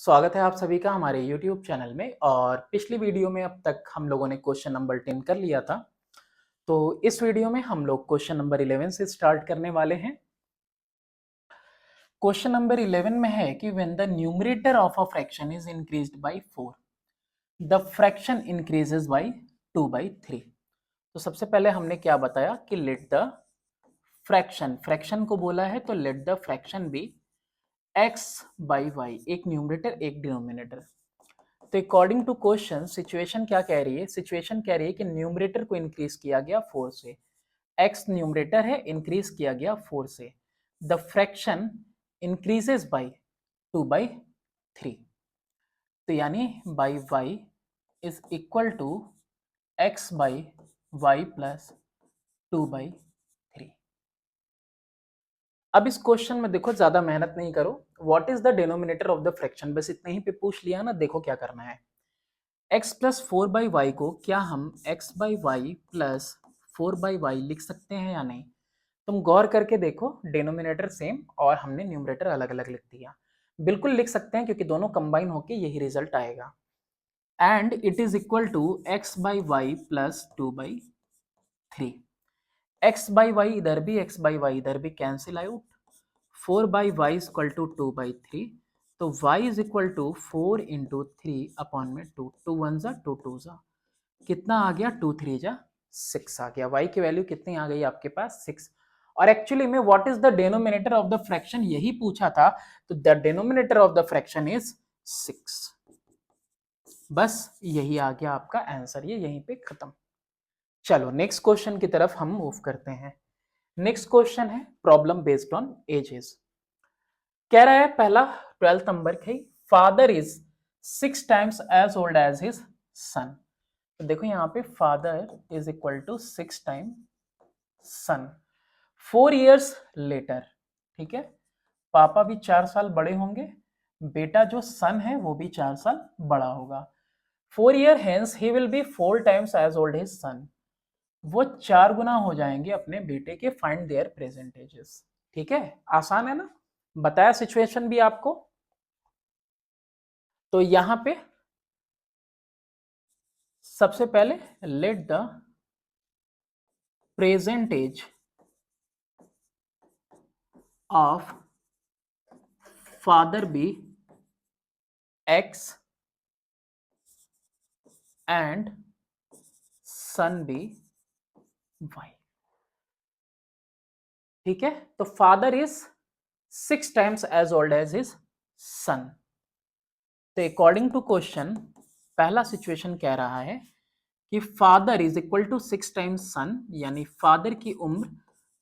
स्वागत है आप सभी का हमारे YouTube चैनल में। और पिछली वीडियो में अब तक हम लोगों ने क्वेश्चन नंबर 10 कर लिया था। तो इस वीडियो में हम लोग क्वेश्चन नंबर 11 से स्टार्ट करने वाले हैं। क्वेश्चन नंबर 11 में है कि when the numerator of a fraction is increased by 4 the fraction increases by 2/3। तो सबसे पहले हमने क्या बताया कि लेट द फ्रैक्शन को बोला है, तो let the fraction be x by y, एक न्यूमरेटर एक डिनोमिनेटर। तो अकॉर्डिंग टू क्वेश्चन सिचुएशन क्या कह रही है? सिचुएशन कह रही है कि न्यूमरेटर को इंक्रीज किया गया 4 से, x न्यूमरेटर है, इंक्रीज किया गया 4 से, द फ्रैक्शन इंक्रीजेस बाय 2/3। तो यानी by y is equal to x by y plus 2/3। अब इस क्वेश्चन में देखो, ज्यादा मेहनत नहीं करो, what is the denominator of the fraction, बस इतने ही पे पूछ लिया ना। देखो क्या करना है, x प्लस 4/y को क्या हम x by y plus 4/y लिख सकते हैं या नहीं? तुम गौर करके देखो, डिनोमिनेटर सेम और हमने न्यूमरेटर अलग अलग लिख दिया। बिल्कुल लिख सकते हैं क्योंकि दोनों कंबाइन होके यही रिजल्ट आएगा। And it is equal to x by y plus 2/3। x by y इधर भी, x बाई वाई इधर भी cancel out, 4/y is equal to 2/3। तो y is equal to 4 into 3 upon में 2, 2 1 जा 2 2 जा, कितना आ गया 2 3 जा 6 आ गया। y की वैल्यू कितनी आ गई आपके पास 6। और एक्चुअली में what is the denominator of the fraction, यही पूछा था। तो the denominator of the fraction is 6। बस यही आ गया आपका आंसर, ये यहीं पे खत्म। चलो नेक्स्ट क्वेश्चन की तरफ हम मूव करते हैं। नेक्स्ट क्वेश्चन है प्रॉब्लम बेस्ड ऑन एजेस। कह रहा है पहला 12th नंबर के, father is 6 times as old as his son. तो देखो यहाँ पे father is equal to 6 time son 4 years later. ठीक है, पापा भी 4 साल बड़े होंगे, बेटा जो सन है वो भी 4 साल बड़ा होगा। 4 year hence he will be 4 times as old his son। वो 4 गुना हो जाएंगे अपने बेटे के, फाइंड देयर प्रेजेंट एजेस। ठीक है, आसान है ना, बताया सिचुएशन भी आपको। तो यहां पे सबसे पहले let the present age of father be x and son be y। ठीक है, तो father is 6 times as old as his son. तो अकॉर्डिंग टू क्वेश्चन पहला सिचुएशन कह रहा है कि father is equal to 6 times son, यानी फादर की उम्र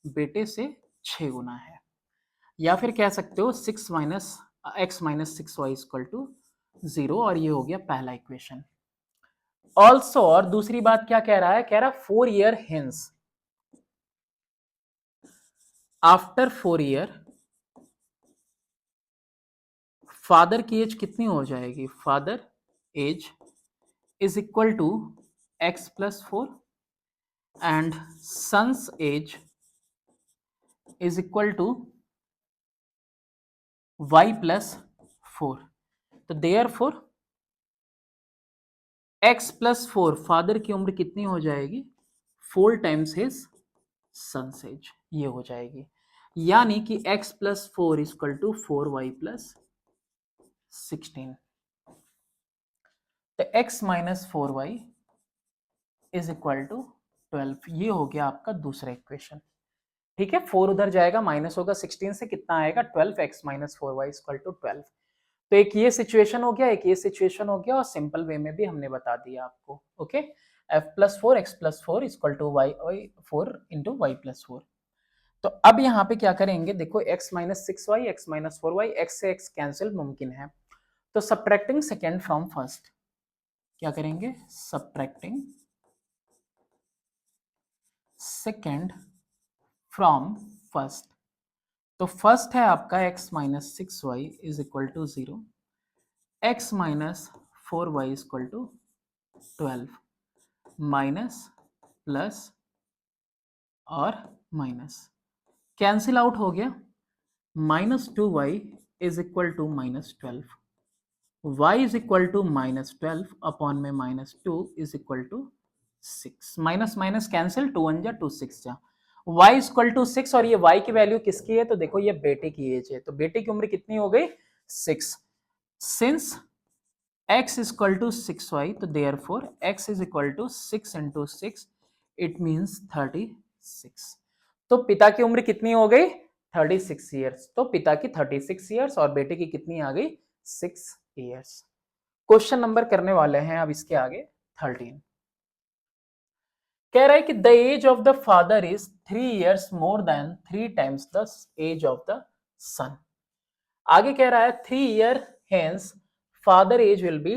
बेटे से 6 गुना है। या फिर कह सकते हो 6 minus x minus 6y equal to 0, और ये हो गया पहला इक्वेशन। ऑल्सो, और दूसरी बात क्या कह रहा है, कह रहा 4 year hence, after 4 year father की एज कितनी हो जाएगी, father age is equal to x plus 4 and son's age is equal to y plus 4। तो there four x plus 4, father की उम्र कितनी हो जाएगी, 4 टाइम्स हिज सन्स एज, ये हो जाएगी। यानी कि x plus 4 equal to 4y plus 16। तो x minus 4y is equal to 12, ये हो गया आपका दूसरा इक्वेशन। ठीक है, 4 उधर जाएगा, माइनस होगा 16 से, कितना आएगा 12, x minus 4y equal to 12। तो एक ये सिचुएशन हो गया, एक ये सिचुएशन हो गया, और सिंपल वे में भी हमने बता दिया आपको। Okay, f plus 4 x plus 4 equal to y 4 into y plus 4। तो अब यहाँ पे क्या करेंगे, देखो x minus 6y, x minus 4y, x से x कैंसिल मुमकिन है, तो सब्ट्रैक्टिंग सेकेंड फ्रॉम फर्स्ट, क्या करेंगे, सब्ट्रैक्टिंग सेकेंड फ्रॉम फर्स्ट। तो फर्स्ट है आपका x minus 6y is equal to 0, x minus 4y is equal to 12, minus plus और माइनस कैंसिल आउट हो गया, minus 2y is equal to minus 12, y is equal to -12 upon में -2 is equal to 6। Minus minus cancel, 2 1 जा 2 6 जा, y is equal to 6। और ये y की value किसकी है? तो देखो ये बेटे की एज है, तो बेटे की उम्र कितनी हो गई? 6। Since x is equal to 6y, तो therefore x is equal to 6 into 6, it means 36। तो पिता की उम्र कितनी हो गई? 36 ईयर्स। तो पिता की 36 ईयर्स और बेटे की कितनी आ गई? 6 ईयर्स। क्वेश्चन नंबर करने वाले हैं अब इसके आगे 13। कह रहा है कि the age of the father is 3 years more than 3 times the age of the son. आगे कह रहा है 3 year hence father age will be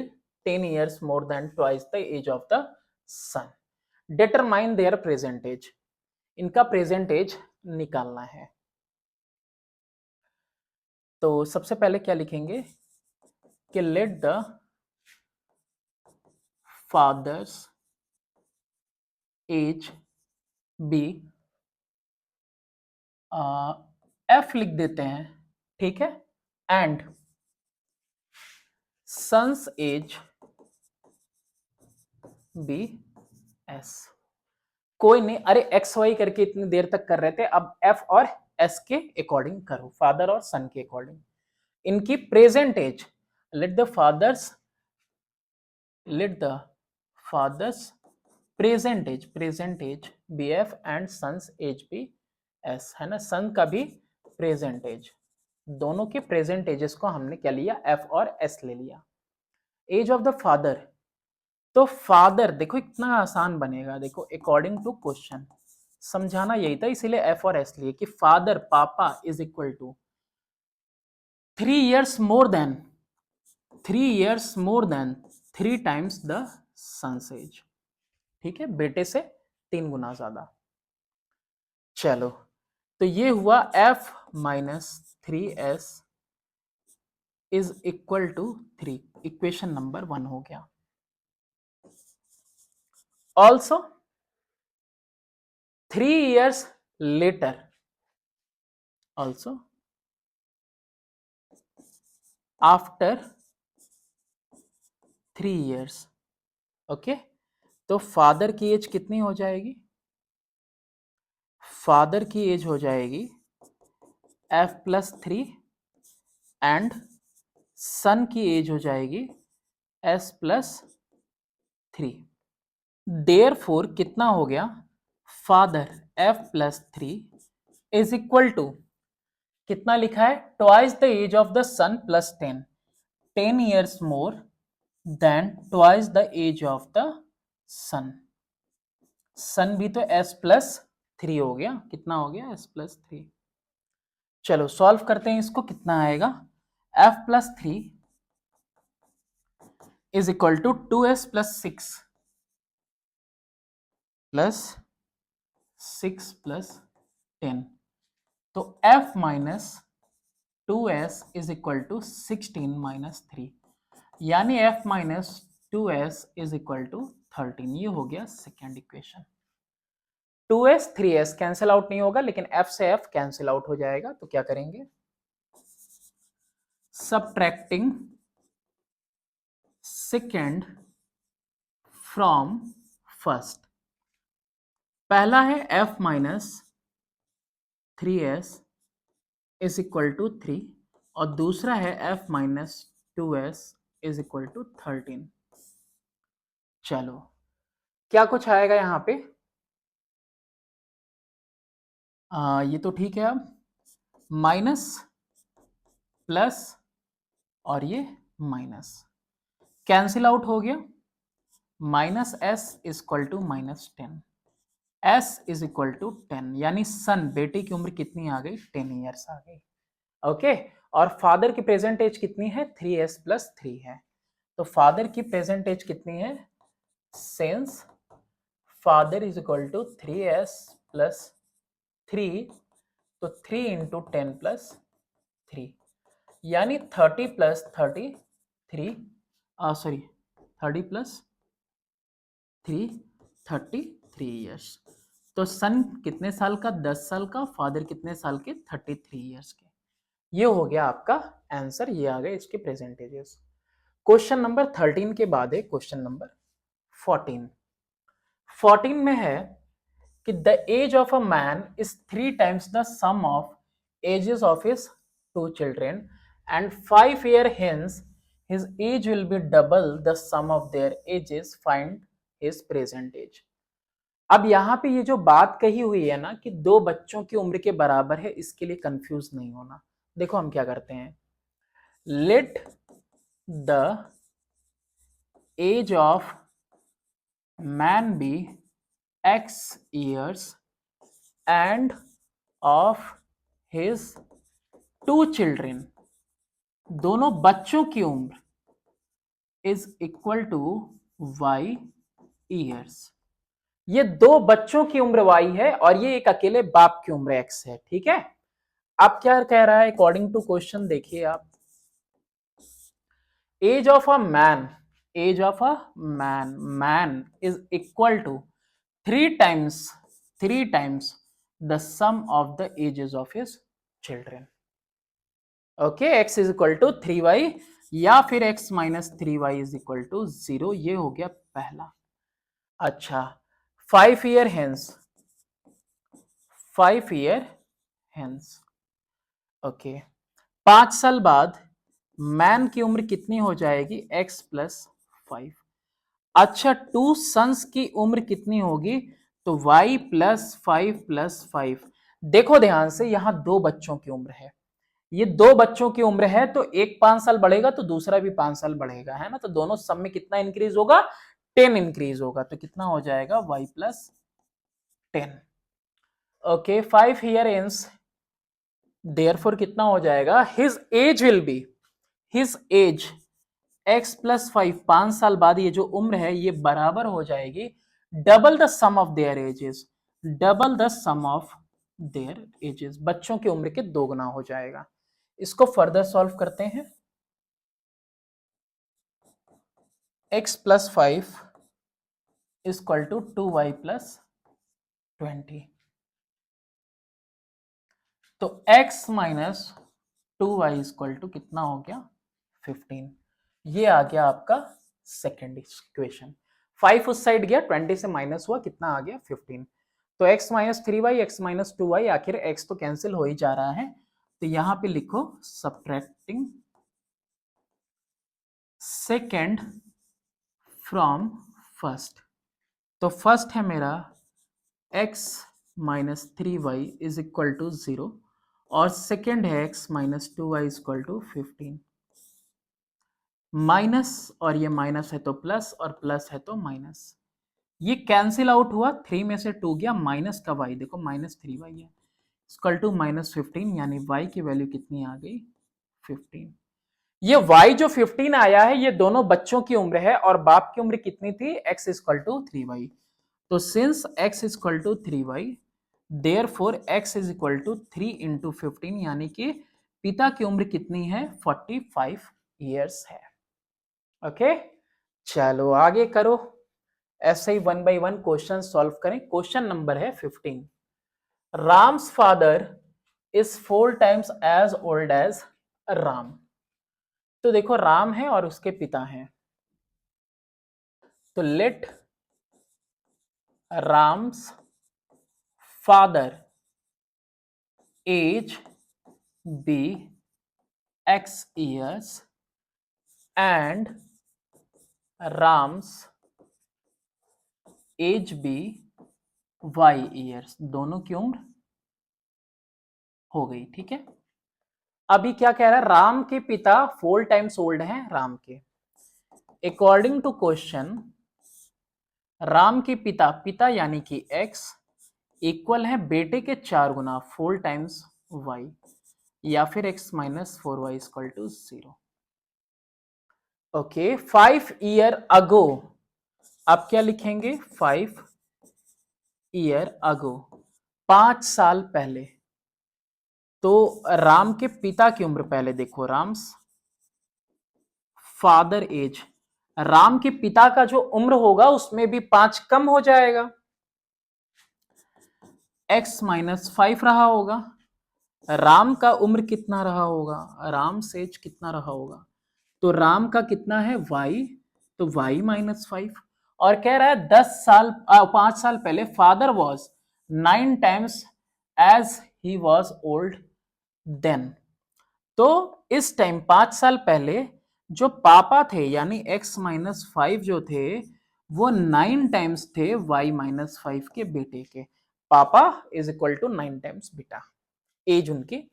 10 years more than twice the age of the son. Determine their present age. इनका present age निकालना है। तो सबसे पहले क्या लिखेंगे कि let the father's age be, F लिख देते हैं, ठीक है, and son's age be S. कोई नहीं, अरे एक्स वाई करके इतनी देर तक कर रहे थे, अब एफ और एस के अकॉर्डिंग करो, फादर और सन के अकॉर्डिंग। इनकी present age, let the father's present age be F and son's age be S, है ना। सन का भी प्रेजेंट एज, दोनों के प्रेजेंट एजेस को हमने क्या लिया? एफ और एस ले लिया। एज ऑफ द फादर, तो फादर देखो इतना आसान बनेगा, देखो अकॉर्डिंग टू क्वेश्चन समझाना यही था, इसीलिए एफ और एस लिए कि फादर पापा is equal to 3 years more than 3 times the son's age, ठीक है, बेटे से 3 गुना ज्यादा। चलो, तो ये हुआ f minus 3s is equal to 3, equation number 1 हो गया। ऑल्सो 3 years later, also आफ्टर 3 years, ओके। तो फादर की एज कितनी हो जाएगी? फादर की एज हो जाएगी f+3 एंड सन की एज हो जाएगी s+3। देयरफॉर कितना हो गया? Father f+3 is equal to कितना लिखा है? Twice the age of the son plus 10, 10 years more than twice the age of the sun। सन भी तो s+3 हो गया, कितना हो गया? s+3। चलो सॉल्व करते हैं इसको, कितना आएगा? f+3 is equal to 2s+6 plus 6 plus 10, तो f minus 2s is equal to 16 minus 3, यानी f minus 2s is equal to 13। ये हो गया second equation. 2s 3s cancel out नहीं होगा, लेकिन f से f कैंसिल आउट हो जाएगा, तो क्या करेंगे? सबट्रैक्टिंग सेकेंड फ्रॉम फर्स्ट, पहला है f minus 3s is equal to 3 और दूसरा है f minus 2s is equal to 13। चलो क्या कुछ आएगा यहाँ पे? ये तो ठीक है। अब माइनस प्लस और ये माइनस कैंसिल आउट हो गया, minus S is equal to -10, S is equal to 10, यानी सन बेटे की उम्र कितनी आ गई? 10 ईयर्स आ गई, ओके। और फादर की प्रेजेंट एज कितनी है? 3s+3 है, तो फादर की प्रेजेंट एज कितनी है? Since father is equal to 3s+3, तो 3 इंटू 10+3, यानी 30 प्लस 33, सॉरी 30 प्लस 3 33 ईयर्स। तो सन कितने साल का? 10 साल का। फादर कितने साल के? 33 ईयर्स के। ये हो गया आपका आंसर, ये आ गए इसके प्रेजेंटेजेस। क्वेश्चन नंबर 13 के बाद है क्वेश्चन नंबर 14। 14 में है कि the age of a man is 3 times the sum of ages of his 2 children and 5 years hence his age will be double the sum of their ages. Find his present age. अब यहाँ पे ये जो बात कही हुई है ना कि दो बच्चों की उम्र के बराबर है, इसके लिए कंफ्यूज नहीं होना। देखो हम क्या करते हैं, let the age of man be x years and of his 2 children, दोनों बच्चों की उम्र is equal to y years। ये दो बच्चों की उम्र y है और ये एक अकेले बाप की उम्र x है, ठीक है। अब क्या कह रहा है अकॉर्डिंग टू क्वेश्चन, देखिए आप, age of a man, age of a man, man is equal to 3 times the sum of the ages of his children. Okay, x is equal to 3y या फिर x minus 3y is equal to 0, ये हो गया पहला। अच्छा, 5 year hence, 5 year hence, okay, 5 साल बाद man की उम्र कितनी हो जाएगी, x प्लस 5। अच्छा, 2 सन्स की उम्र कितनी होगी, तो y प्लस 5 देखो ध्यान से, यहां दो बच्चों की उम्र है, ये दो बच्चों की उम्र है, तो एक 5 साल बढ़ेगा तो दूसरा भी 5 साल बढ़ेगा, है ना। तो दोनों सब में कितना इंक्रीज होगा, 10 इंक्रीज होगा, तो कितना हो जाएगा y plus 10। Okay, 5 year hence, therefore कितना हो जाएगा, his age will be, his age x plus 5 साल बाद ये जो उम्र है ये बराबर हो जाएगी double the sum of their ages, double the sum of their ages, बच्चों की उम्र के दोगुना हो जाएगा। इसको फर्दर सॉल्व करते हैं, x plus 5 equal to 2y plus 20, तो x minus 2y equal to कितना हो गया 15। ये आ गया आपका सेकेंड इक्वेशन। 5 उस साइड गया, 20 से माइनस हुआ, कितना आ गया 15। तो x minus 3y, x minus 2y, आखिर x तो कैंसिल हो ही जा रहा है, तो यहां पे लिखो सब्ट्रैक्टिंग सेकेंड फ्रॉम फर्स्ट। तो फर्स्ट है मेरा x minus 3y is equal to 0 और सेकेंड है x minus 2y is equal to 15। Minus और ये माइनस है तो प्लस और प्लस है तो माइनस, ये कैंसिल आउट हुआ, 3 में से 2 गया, माइनस का y देखो माइनस 3y है इक्वल टू माइनस 15, यानी y की वैल्यू कितनी आ गई 15। ये y जो 15 आया है ये दोनों बच्चों की उम्र है और बाप की उम्र कितनी थी, x इक्वल टू 3y। तो since x equal to 3y, therefore x is equal to 3 into 15, यानी कि पिता की उम्र कितनी है 45 ईयर्स है। ओके, चलो आगे करो, ऐसे ही 1 by 1 क्वेश्चन सॉल्व करें। क्वेश्चन नंबर है 15, Ram's father is 4 times as old as Ram. तो देखो राम है और उसके पिता हैं, तो let Ram's father age be x years and Ram's age be y years, दोनों की उम्र हो गई, ठीक है। अभी क्या कह रहा है, राम के पिता 4 times ओल्ड हैं राम के। अकॉर्डिंग टू क्वेश्चन, राम के पिता, पिता यानी कि x इक्वल है बेटे के 4 गुना 4 times y, या फिर x minus 4y equal to 0। Okay, 5 year ago, आप क्या लिखेंगे 5 ईयर अगो, 5 साल पहले। तो राम के पिता की उम्र पहले देखो, राम्स फादर एज, राम के पिता का जो उम्र होगा उसमें भी 5 कम हो जाएगा, x माइनस 5 रहा होगा। राम का उम्र कितना रहा होगा, राम एज कितना रहा होगा, तो राम का कितना है y, तो y -5। और कह रहा है 5 साल पहले father was 9 times as he was old then. तो इस टाइम 5 साल पहले जो पापा थे यानी x-5 जो थे वो 9 टाइम्स थे y-5 के बेटे के। पापा इज इक्वल टू 9 टाइम्स बेटा, एज उनकी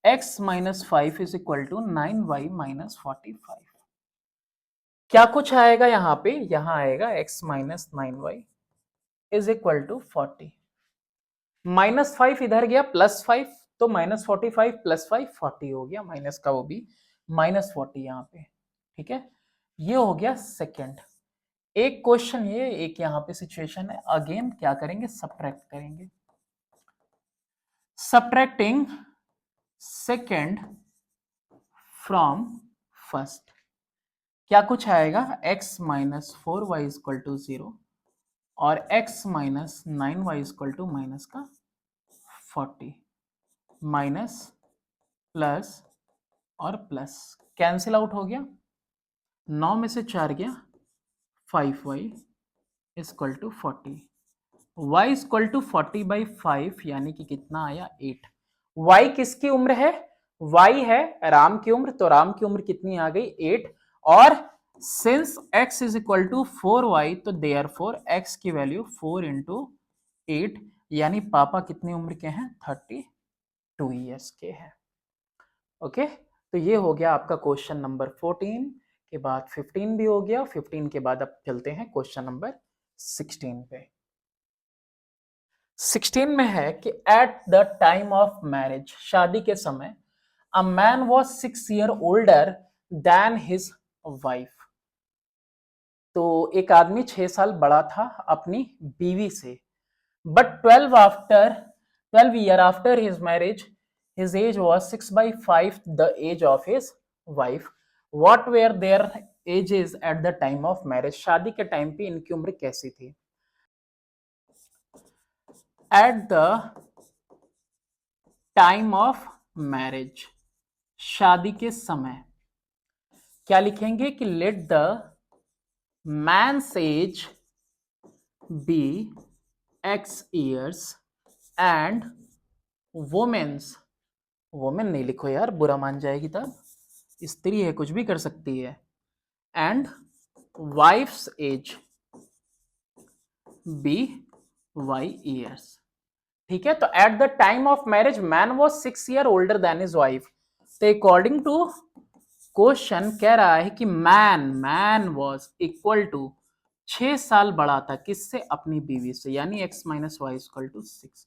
x-5 is equal to 9y-45। क्या कुछ आएगा यहाँ पे, यहाँ आएगा x-9y इज इक्वल टू 40। -5 इधर गया +5, तो -45 +5 40 हो गया, माइनस का वो भी -40 यहाँ पे। ठीक है, ये हो गया सेकंड। एक क्वेश्चन ये, एक यहाँ पे सिचुएशन है। अगेन क्या करेंगे, सब्ट्रैक्ट करेंगे। सब्ट्रैक्टिंग सेकंड फ्रॉम फर्स्ट, क्या कुछ आएगा, x-4y इक्वल टू 0 और x-9y इक्वल टू माइनस का 40, माइनस प्लस और प्लस कैंसिल आउट हो गया, 9 में से 4 गया, 5y equal to 40, y equal to 40/5 यानी कि कितना आया 8। y किसकी उम्र है, y है राम की उम्र, तो राम की उम्र कितनी आ गई 8। और since x is equal to 4y तो देयरफॉर x की वैल्यू 4 इंटू 8 यानी पापा कितनी उम्र के हैं 32 ईयर्स के हैं। ओके, तो ये हो गया आपका क्वेश्चन नंबर 14 के बाद 15 भी हो गया। 15 के बाद अब चलते हैं क्वेश्चन नंबर 16 पे। 16 में है कि eight the time of marriage, शादी के समय, a man was 6 year older than his wife. तो एक आदमी 6 साल बड़ा था अपनी बीवी से, but 12 year after his marriage his age was 6/5 the age of his wife. What were their ages at the time of marriage? शादी के टाइम पे इनकी उम्र कैसी थी? At the time of marriage, शादी के समय क्या लिखेंगे कि let the man's age be x years and women's, women नहीं लिखो यार, बुरा मान जाएगी तब, स्त्री है कुछ भी कर सकती है, and wife's age be y years। ठीक है, तो at the time of marriage man was 6 year older than his wife. तो अकॉर्डिंग टू क्वेश्चन कह रहा है कि मैन वॉज इक्वल टू 6 साल बड़ा था किससे, अपनी बीवी से, यानी x-y इक्वल टू 6।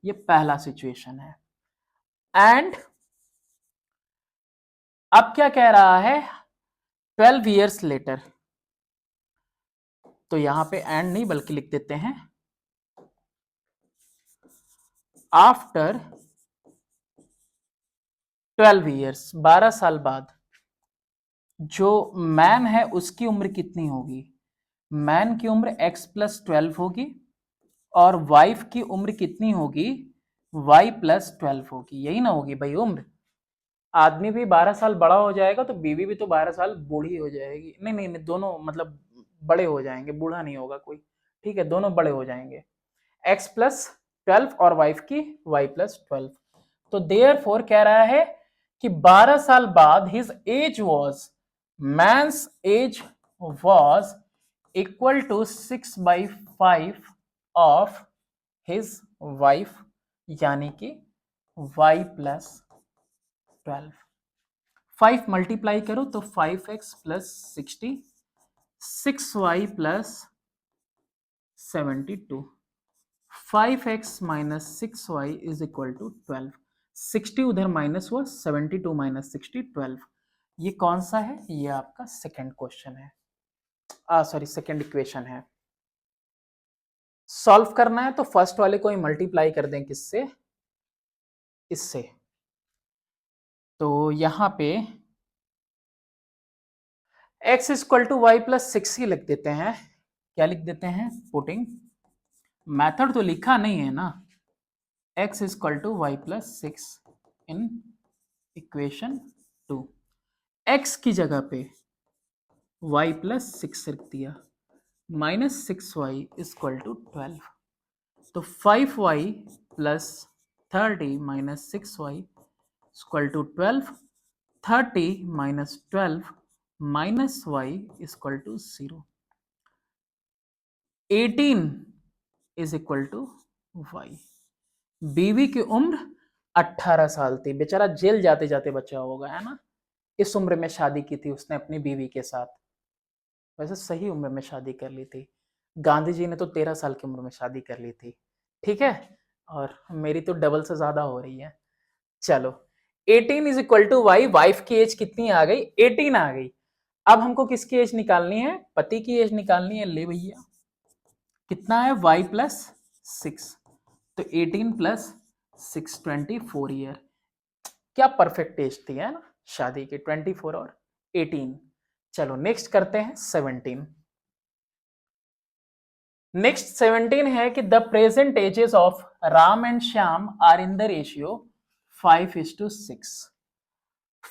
ये पहला सिचुएशन है। एंड अब क्या कह रहा है, 12 ईयर्स लेटर, तो यहां पे एंड नहीं बल्कि लिख देते हैं आफ्टर 12 ईयर्स, 12 साल बाद जो मैन है उसकी उम्र कितनी होगी, मैन की उम्र x+12 होगी और वाइफ की उम्र कितनी होगी, y+12 होगी। यही ना होगी भाई उम्र, आदमी भी 12 साल बड़ा हो जाएगा तो बीवी भी तो 12 साल बूढ़ी हो जाएगी। नहीं नहीं नहीं, दोनों मतलब बड़े हो जाएंगे, बूढ़ा नहीं होगा कोई। ठीक है, दोनों बड़े हो जाएंगे, x+12 और वाइफ की y+12। तो देयरफॉर कह रहा है कि 12 साल बाद his age was, man's age was equal to 6/5 of his wife, यानी कि y+12। 5 मल्टीप्लाई करो तो 5x + 60, 6y + 72, 5x - 6y is equal to 12। 60 उधर माइनस हुआ, 72 - 60 12। ये कौन सा है, ये आपका सेकंड क्वेश्चन है, सॉरी सेकंड इक्वेशन है। सॉल्व करना है तो फर्स्ट वाले को ही मल्टीप्लाई कर दें किससे, इससे। तो यहां पे x इक्वल टू y + 6 ही लिख देते हैं। क्या लिख देते हैं, पुटिंग, मेथड तो लिखा नहीं है ना, x equal to y + 6 in equation 2। x की जगह पे y प्लस 6 रख दिया, माइनस 6y इक्वल टू 12। तो 5y plus 30 minus 6y equal to 12। 30 minus 12 minus y equal to 0। 18 is equal to y। बीवी की उम्र 18 साल थी, बेचारा जेल जाते जाते बचा होगा, है ना। इस उम्र में शादी की थी उसने अपनी बीवी के साथ। वैसे सही उम्र में शादी कर ली थी। गांधी जी ने तो 13 साल की उम्र में शादी कर ली थी, ठीक है। और मेरी तो डबल से ज्यादा हो रही है। चलो 18 is equal to y. Wife की एज कितनी आ गई? 18 आ गई। अब हमको किसकी एज निकालनी है? पति की एज निकालनी है। ले भैया, कितना है? y plus 6। तो 18 प्लस 6 24 ईयर। क्या परफेक्ट एज थी, है ना शादी की, 24 और 18। चलो नेक्स्ट करते हैं 17। नेक्स्ट 17 है कि the present ages of Ram and Shyam are in the ratio 5:6।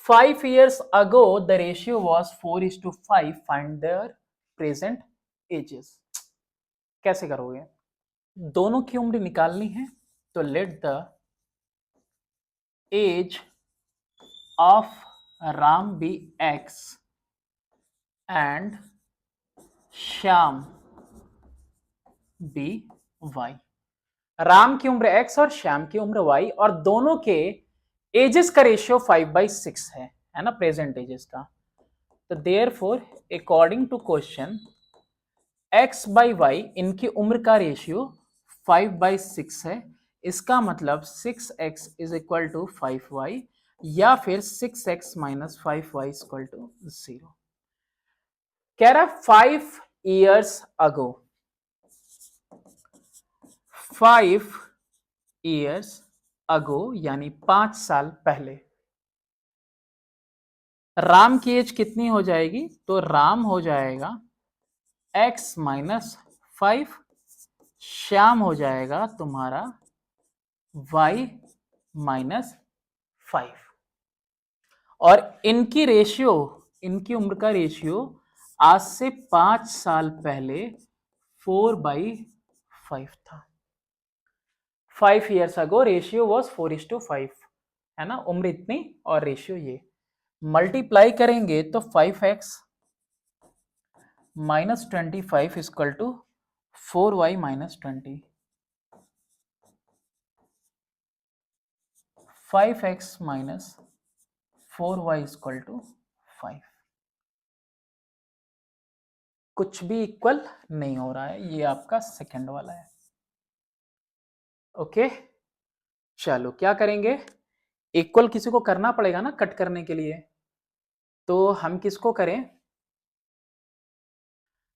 5 years ago the ratio was 4:5। find their present ages। कैसे करोगे? दोनों की उम्र निकालनी है, तो let the age of Ram be x and Shyam be y। Ram की उम्र x और श्याम की उम्र y, और दोनों के एजेस का रेशियो 5/6 है ना, प्रेजेंट एजेस का। तो therefore according to question x by y, इनकी उम्र का रेशियो 5/6 है। इसका मतलब 6x is equal to 5y, या फिर 6x minus 5y equal to 0। कह रहा 5 years ago, 5 years ago यानी 5 साल पहले। राम की एज कितनी हो जाएगी? तो राम हो जाएगा x माइनस 5, श्याम हो जाएगा तुम्हारा y माइनस 5। और इनकी रेशियो, इनकी उम्र का रेशियो आज से 5 साल पहले 4/5 था। 5 years ago रेशियो वॉज 4:5, है ना, उम्र इतनी और रेशियो ये। मल्टीप्लाई करेंगे तो 5x minus 25 equal to 4y minus 20। 5x minus 4y equal to 5। कुछ भी इक्वल नहीं हो रहा है, ये आपका सेकंड वाला है। ओके, चलो क्या करेंगे? इक्वल किसी को करना पड़ेगा ना कट करने के लिए, तो हम किसको करें?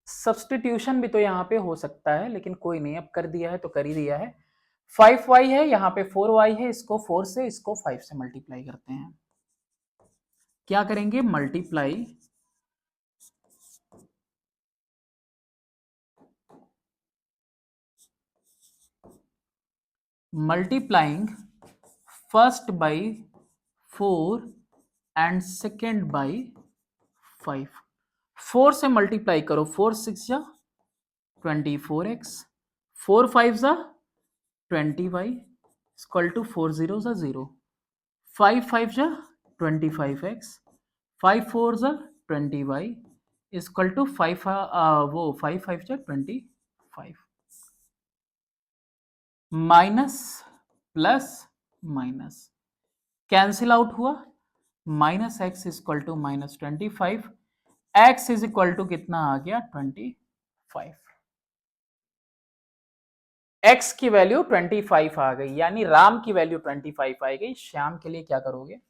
सब्सटीट्यूशन भी तो यहाँ पे हो सकता है, लेकिन कोई नहीं, अब कर दिया है तो कर ही दिया है। 5y है, यहाँ पे 4y है, इसको 4 से, इसको 5 से मल्टीप्लाई करते हैं। क्या करेंगे? Multiply multiplying first by 4 and second by 5। 4 से मल्टीप्लाई करो, 4 6 जा 24x, 4 5 जा 20y इक्वल टू 4 0 जा 0, 5 5 जा 25x, 5 4 जा 20y इक्वल टू 5 वो 5 5 जा 25। Minus plus minus cancel out हुआ, minus x equal to minus 25, x is equal to कितना आ गया? 25। एक्स की वैल्यू 25 आ गई, यानी राम की वैल्यू 25 आ गई। श्याम के लिए क्या करोगे?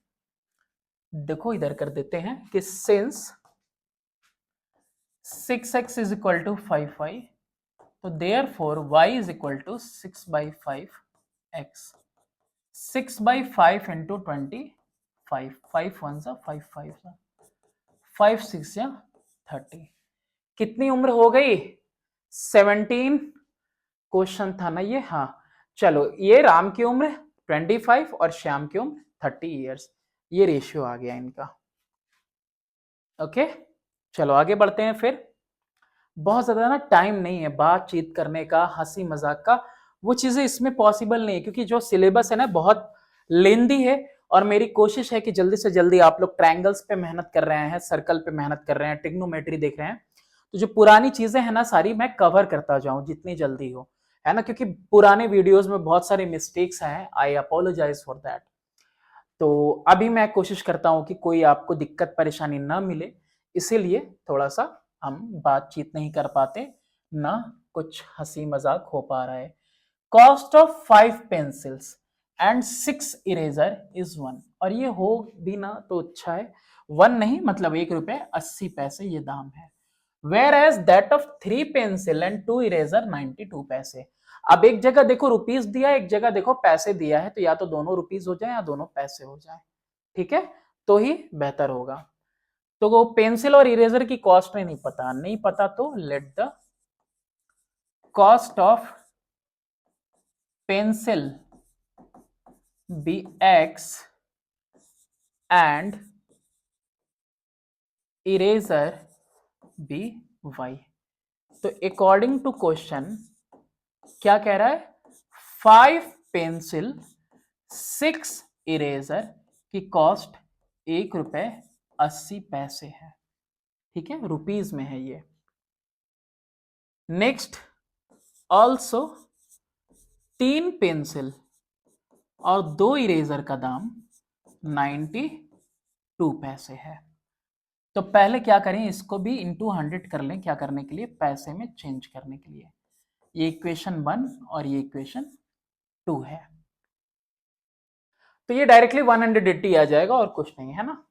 देखो इधर कर देते हैं कि since 6x is equal to 5y, तो therefore y is equal to 6/5x। 6/5 into 25, 5 1 सा 5 5 सा 5 6 या 30। कितनी उम्र हो गई? 17। क्वेश्चन था ना ये, हाँ। चलो ये राम की उम्र 25 और श्याम की उम्र 30 इयर्स, ये रेशियो आ गया इनका। ओके, चलो आगे बढ़ते हैं फिर। बहुत ज्यादा ना टाइम नहीं है बातचीत करने का, हंसी मजाक का, वो चीजें इसमें पॉसिबल नहीं है क्योंकि जो सिलेबस है ना बहुत लेंदी है। और मेरी कोशिश है कि जल्दी से जल्दी आप लोग ट्रायंगल्स पे मेहनत कर रहे हैं, सर्कल पे मेहनत कर रहे हैं, ट्रिग्नोमेट्री देख रहे हैं, तो जो पुरानी चीजें हैं ना सारी मैं कवर करता जाऊं जितनी जल्दी हो, है ना, क्योंकि पुराने वीडियोस में बहुत सारे मिस्टेक्स हैं, आई अपोलोजाइज फॉर दैट। तो अभी मैं कोशिश करता हूं कि कोई आपको दिक्कत परेशानी ना मिले, इसीलिए थोड़ा सा हम बातचीत नहीं कर पाते, ना कुछ हंसी मजाक हो पा रहा है। Cost of 5 pencils and 6 eraser is 1, और ये हो भी ना तो अच्छा है, 1 नहीं मतलब 1 रुपए 80 पैसे ये दाम है। Where as that of 3 pencil and 2 eraser 92 पैसे। अब एक जगह देखो रुपीस दिया है, एक जगह देखो पैसे दिया है, तो या तो दोनों रुपीस हो जाए या दोनों पैसे हो जाए, ठीक है, तो ही बेहतर होगा। तो वो पेंसिल और इरेजर की कॉस्ट नहीं पता, नहीं पता तो let the cost of pencil be x and eraser be y। तो अकॉर्डिंग टू क्वेश्चन क्या कह रहा है, 5 पेंसिल 6 इरेजर की कॉस्ट 1 रुपए 80 पैसे है, ठीक है, रुपीज में है ये। नेक्स्ट, ऑल्सो 3 पेंसिल और 2 इरेजर का दाम 92 पैसे है। तो पहले क्या करें, इसको भी इंटू 100 कर लें, क्या करने के लिए, पैसे में चेंज करने के लिए। ये इक्वेशन 1 और ये इक्वेशन 2 है, तो ये डायरेक्टली 180 आ जाएगा और कुछ नहीं है ना।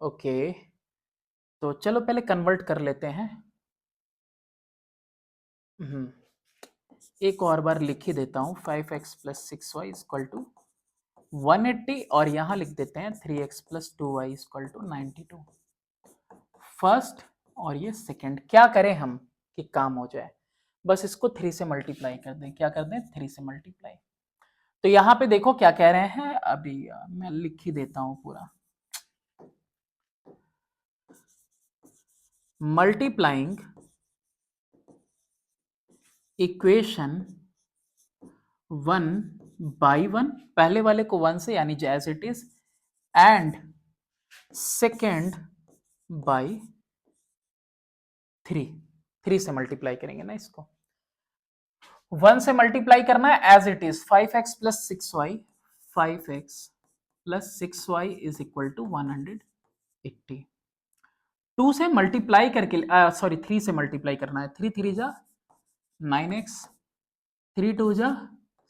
ओके, तो चलो पहले कन्वर्ट कर लेते हैं। एक और बार लिख ही देता हूं, 5x plus 6y equal to 180, और यहां लिख देते हैं 3x plus 2y equal to 92। First और ये सेकंड, क्या करें हम कि काम हो जाए, बस इसको 3 से मल्टीप्लाई कर दें, क्या कर दें, 3 से मल्टीप्लाई। तो यहां पे देखो क्या कह रहे हैं, अभी मैं लिख ही देता हूं पूरा। मल्टीप्लाइंग इक्वेशन 1 बाई 1, पहले वाले को 1 से यानी जैस it is, and second by 3 से मल्टीप्लाई करेंगे ना इसको, 1 से मल्टीप्लाई करना है as it is, 5x plus 6y, 5x plus 6y is equal to 180। 2 से मल्टीप्लाई करके, सॉरी 3 से मल्टीप्लाई करना है, 3 3 जा 9x, 3 2 जा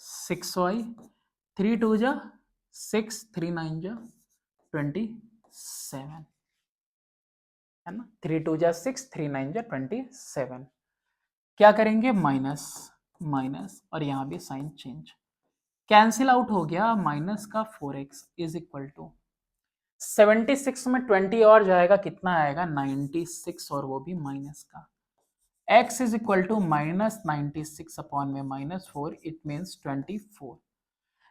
6y, 3 2 जा 6, 3 9 जा 27, है ना, 3 2 जा 6, 3 9 जा 27। क्या करेंगे, माइनस माइनस, और यहां भी साइन चेंज, कैंसिल आउट हो गया, माइनस का 4x इज इक्वल टू 76 में 20 और जाएगा, कितना आएगा 96, और वो भी माइनस का। x is equal to minus 96 upon में माइनस 4, इट मीन्स 24।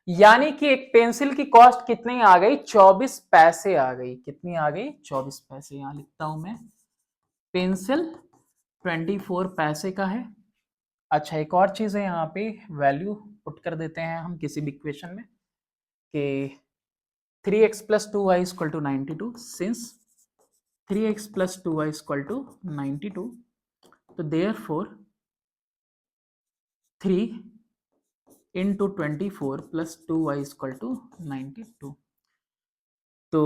यानी कि एक पेंसिल की कॉस्ट कितनी आ गई, 24 पैसे आ गई, कितनी आ गई, 24 पैसे। यहां लिखता हूं मैं, पेंसिल 24 पैसे का है। अच्छा, एक और चीज है, यहाँ पे वैल्यू पुट कर देते हैं हम किसी भी इक्वेशन में कि 3x plus 2y equal to 92, since 3x plus 2y equal to 92, तो therefore 3 into 24 plus 2y equal to 92। तो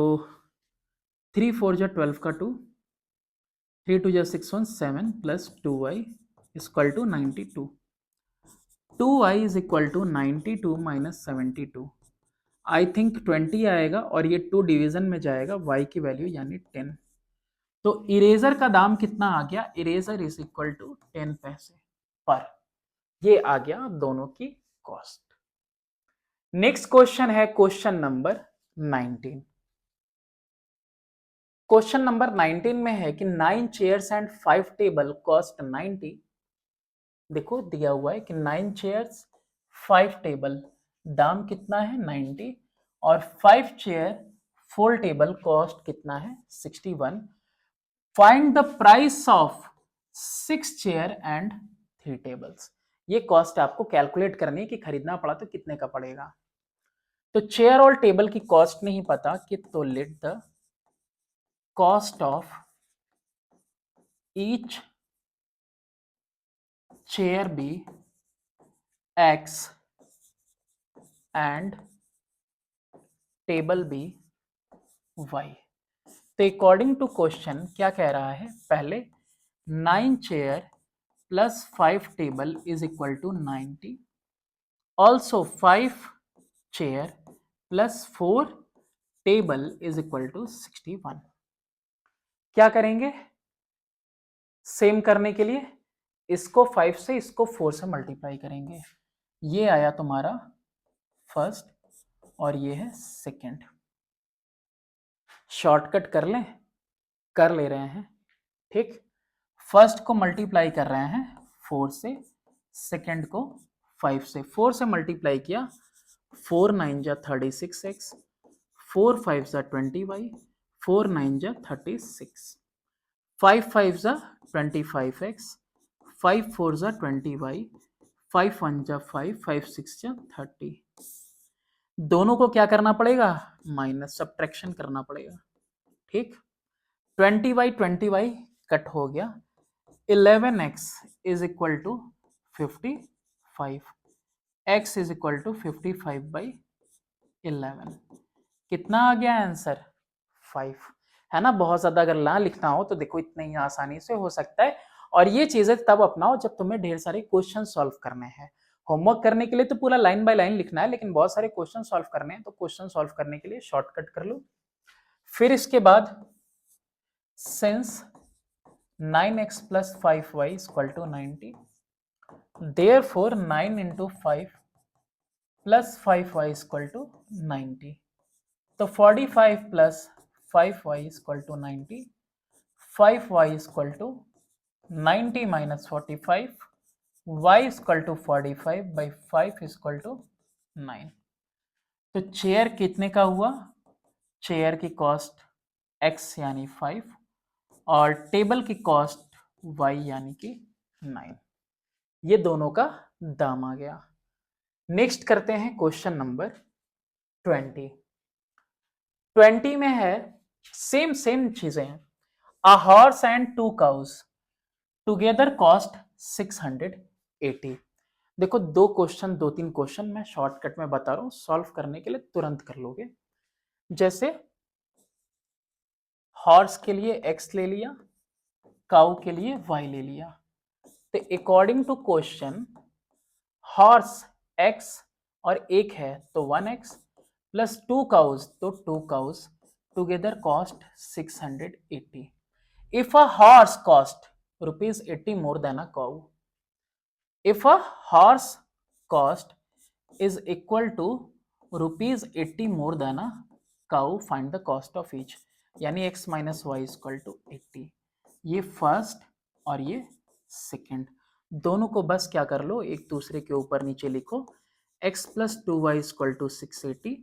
3 4 जा 12 का 2, 3 2 जा 6 1 7 plus 2y equal to 92। 2y is equal to 92 minus 72, I think 20 आएगा, और ये 2 डिवीजन में जाएगा, y की वैल्यू यानी 10। तो इरेजर का दाम कितना आ गया, इरेजर इज इक्वल टू 10 पैसे पर, ये आ गया दोनों की कॉस्ट। नेक्स्ट क्वेश्चन है क्वेश्चन नंबर 19। क्वेश्चन नंबर 19 में है कि 9 चेयर्स एंड 5 टेबल कॉस्ट 90। देखो दिया हुआ है कि 9 चेयर्स 5 टेबल दाम कितना है 90, और 5 चेयर 4 टेबल कॉस्ट कितना है 61। Find the price of 6 chair and 3 tables. ये कॉस्ट आपको कैलकुलेट करनी है कि खरीदना पड़ा तो कितने का पड़ेगा। तो चेयर और टेबल की कॉस्ट नहीं पता कि तो let the cost of each chair be x and table be y। तो अकॉर्डिंग टू क्वेश्चन क्या कह रहा है, पहले 9 chair plus 5 table is equal to 90, also 5 chair plus 4 table is equal to 61। क्या करेंगे, सेम करने के लिए इसको 5 से इसको 4 से मल्टीप्लाई करेंगे। ये आया तुम्हारा फर्स्ट और ये है सेकंड। शॉर्टकट कर ले रहे हैं, ठीक। फर्स्ट को मल्टीप्लाई कर रहे हैं 4 से, सेकंड को 5 से। 4 से मल्टीप्लाई किया, 4 9 जा 36x, 4 5 जा 20y, 4 9 जा 36, 5 5 जा 25x, 5 4 जा 20y, 5 1 जा 5, 5 6 जा 30। दोनों को क्या करना पड़ेगा, माइनस सब्ट्रैक्शन करना पड़ेगा, ठीक। 20y कट हो गया, 11x is equal to 55, x is equal to 55/11। कितना आ गया आंसर, 5, है ना। बहुत ज्यादा अगर ना लिखना हो तो देखो इतने ही आसानी से हो सकता है। और ये चीजें तब अपनाओ जब तुम्हें ढेर सारे क्वेश्चन सॉल्व करने हैं। होमवर्क करने के लिए तो पूरा लाइन बाय लाइन लिखना है, लेकिन बहुत सारे क्वेश्चन सॉल्व करने हैं तो क्वेश्चन सॉल्व करने के लिए शॉर्टकट कर लो। फिर इसके बाद since 9x plus 5y is equal to 90, therefore 9 into 5 plus 5y is equal to 90। तो 45 plus 5y is equal to 90, 5y is equal to 90 minus 45, y is equal to 45 by 5 is equal to 9। तो chair कितने का हुआ, chair की cost x यानी 5 और table की cost y यानी कि 9। ये दोनों का दाम आ गया। नेक्स्ट करते हैं क्वेश्चन नंबर 20। 20 में है सेम चीजें हैं। A horse and 2 cows together cost 680। देखो दो तीन क्वेश्चन मैं शॉर्टकट में बता रहा हूं, सॉल्व करने के लिए तुरंत कर लोगे। जैसे हॉर्स के लिए x ले लिया, काउ के लिए y ले लिया। तो according to question horse x और एक है तो 1x प्लस 2 काउज तो 2 cows together cost 680। If a horse cost ₹80 more than a cow, if a horse cost is equal to ₹80 more than a cow, find the cost of each। यानी x minus y is equal to 80। ये first और ये second, दोनों को बस क्या कर लो, एक दूसरे के ऊपर नीचे लिखो। x plus 2y is equal to 680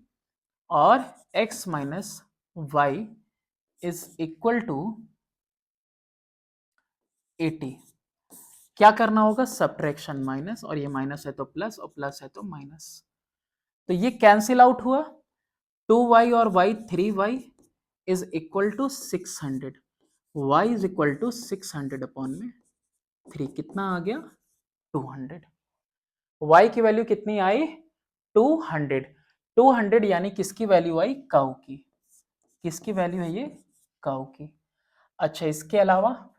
और x minus y is equal to 80। क्या करना होगा, सब्ट्रैक्शन माइनस, और ये माइनस है तो प्लस और प्लस है तो माइनस। तो ये कैंसिल आउट हुआ, 2y और y 3y is equal to 600, y is equal to 600 upon में 3, कितना आ गया 200। y की वैल्यू कितनी आई 200, 200 यानी किसकी वैल्यू आई, काउ की। किसकी वैल्यू है ये, काउ की। अच्छा इसके अलावा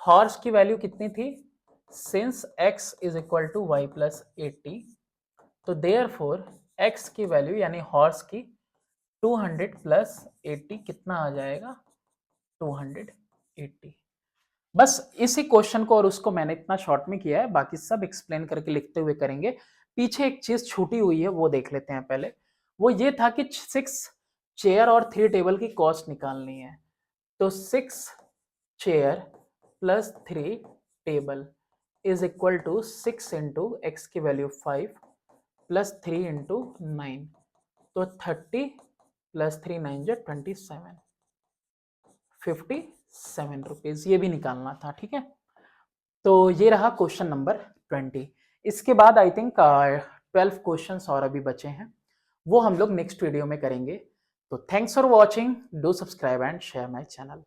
हॉर्स की वैल्यू कितनी थी, since x is equal to y plus 80, तो देयरफॉर x की वैल्यू यानी हॉर्स की 200 प्लस 80 कितना आ जाएगा 280। बस इसी क्वेश्चन को और उसको मैंने इतना शॉर्ट में किया है, बाकी सब एक्सप्लेन करके लिखते हुए करेंगे। पीछे एक चीज छूटी हुई है वो देख लेते हैं पहले। वो ये था कि 6 चेयर और 3 टेबल की कॉस्ट निकालनी है। तो 6 chair plus 3 table is equal to 6 into x की वैल्यू 5 प्लस 3 इंटू 9, तो 30 प्लस 3 9 जो 27, 57 ₹7 ये भी निकालना था, ठीक है। तो ये रहा क्वेश्चन नंबर 20। इसके बाद आई थिंक 12 क्वेश्चंस और अभी बचे हैं, वो हम लोग नेक्स्ट वीडियो में करेंगे। तो thanks for watching, do subscribe and share my channel.